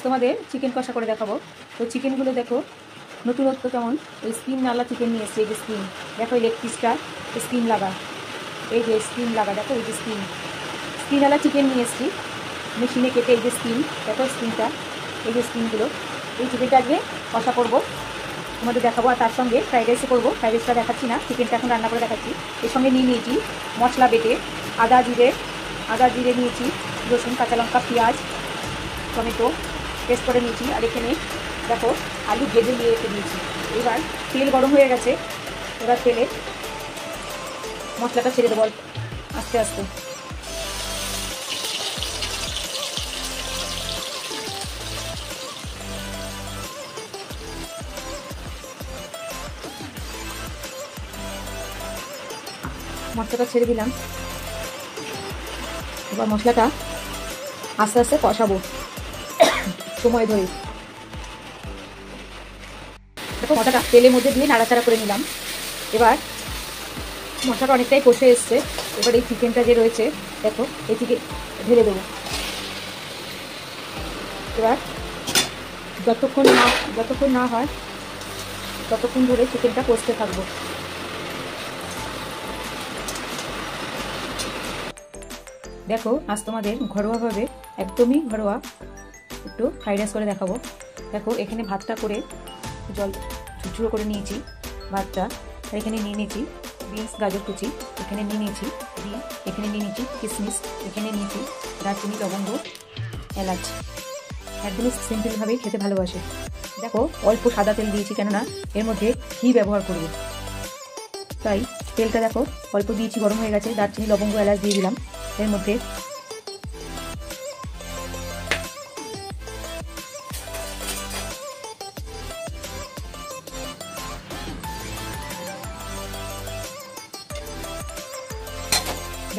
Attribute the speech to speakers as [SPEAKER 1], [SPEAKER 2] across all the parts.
[SPEAKER 1] তোমাদের চিকেন কষা করে দেখাবো। তো চিকেনগুলো দেখো নতুনত্ব কেমন, ওই স্কিন নালা চিকেন নিয়ে এসছে। এই যে স্কিন দেখো, এই লেগ পিসটা স্কিন লাগা, এই যে স্কিন লাগা দেখো, এই যে স্কিনওয়ালা চিকেন নিয়ে এসছি মেশিনে কেটে। এই যে স্কিন দেখো, স্কিনটা, এই যে স্কিনগুলো। এই চিকেনটা আজকে কষা করবো, তোমাদের দেখাবো। আর তার সঙ্গে ফ্রাইড রাইসও করবো। ফ্রাইড রাইসটা দেখাচ্ছি না, চিকেনটা এখন রান্না করে দেখাচ্ছি। এর সঙ্গে নিয়ে নিয়েছি মশলা বেটে, আদা জিরে নিয়েছি, রসুন, কাঁচা লঙ্কা, পেঁয়াজ, টমেটো পেস্ট করে নিয়েছি। আর এখানে দেখো আলু ভেজে নিয়ে রেখে দিয়েছি। এবার তেল গরম হয়ে গেছে, এবার তেলে মশলাটা ছেড়ে দেবো আস্তে আস্তে। মশলাটা ছেড়ে দিলাম, এবার মশলাটা আস্তে আস্তে কষাবো সময় ধরে। দেখো মশলাটা তেলের মধ্যে দিয়ে নাড়াচাড়া করে নিলাম। এবার মশলাটা অনেকটাই কষে এসছে। এবার এই চিকেনটা যে রয়েছে দেখো, এই চিকেন ঢেলে দেবো। এবার যতক্ষণ না হয় ততক্ষণ ধরে চিকেনটা কষতে থাকবো। দেখো আজ তোমাদের ঘরোয়াভাবে, একদমই ঘরোয়া একটু ফ্রাইড রাইস করে দেখাবো। দেখো এখানে ভাতটা করে জল ঝুরঝুরো করে নিয়েছি ভাতটা। আর এখানে নিয়ে নিয়েছি বিনস, গাজর কুচি, এখানে নিয়ে নিয়েছি ডিম, এখানে নিয়ে নিয়েছি কিশমিশ, এখানে নিয়েছি দারচিনি, লবঙ্গ, এলাচ। একদমই সিম্পলভাবেই খেতে ভালোবাসে। দেখো অল্প সাদা তেল দিয়েছি, কেননা এর মধ্যে ঘি ব্যবহার করব, তাই তেলটা দেখো অল্প দিয়েছি। গরম হয়ে গেছে, দারচিনি, লবঙ্গ, এলাচ দিয়ে দিলাম এর মধ্যে।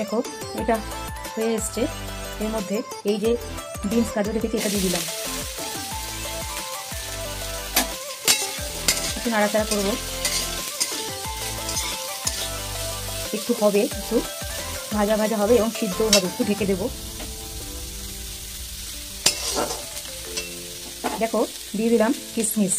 [SPEAKER 1] দেখো এটা হয়ে এসছে। এর মধ্যে এই যে বিনস, গাজর রেখেছি, এটা দিয়ে দিলাম। একটু নাড়াচাড়া করবো, একটু হবে, একটু ভাজা ভাজা হবে এবং সিদ্ধও হবে। একটু ঢেকে দেবো। দেখো দিয়ে দিলাম কিশমিশ।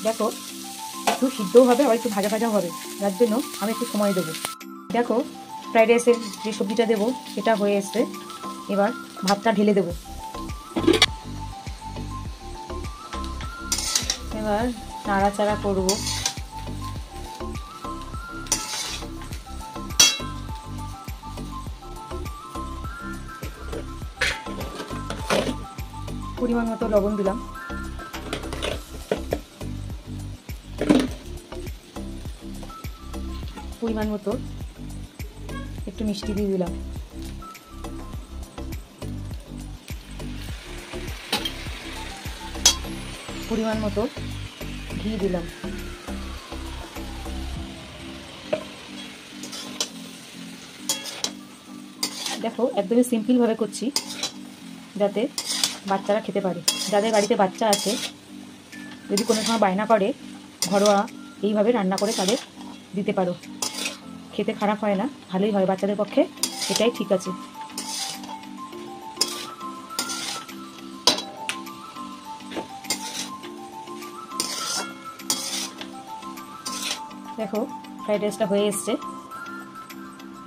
[SPEAKER 1] দেখো একটু সিদ্ধও হবে, আবার একটু ভাজা ভাজাও হবে, যার জন্য আমি একটু সময় দেবো। দেখো ফ্রাইড রাইসের যে সবজিটা দেবো সেটা হয়ে এসছে। এবার ভাতটা ঢেলে দেবো। এবার নাড়াচাড়া করব। পরিমাণ মতো লবণ দিলাম, পরিমাণ মতো একটু মিষ্টি দিয়ে দিলাম, পরিমাণ মতো ঘি দিলাম। দেখো একদমই সিম্পলভাবে করছি, যাতে বাচ্চারা খেতে পারে। যাদের বাড়িতে বাচ্চা আছে, যদি কোনো সময় বায়না করে, ঘরোয়া এইভাবে রান্না করে তাদের দিতে পারো। খেতে খারাপ হয় না, ভালোই হয় বাচ্চাদের পক্ষে, এটাই ঠিক আছে। দেখো ফ্রাইড রাইসটা হয়ে এসছে,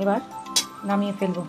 [SPEAKER 1] এবার নামিয়ে ফেলবো।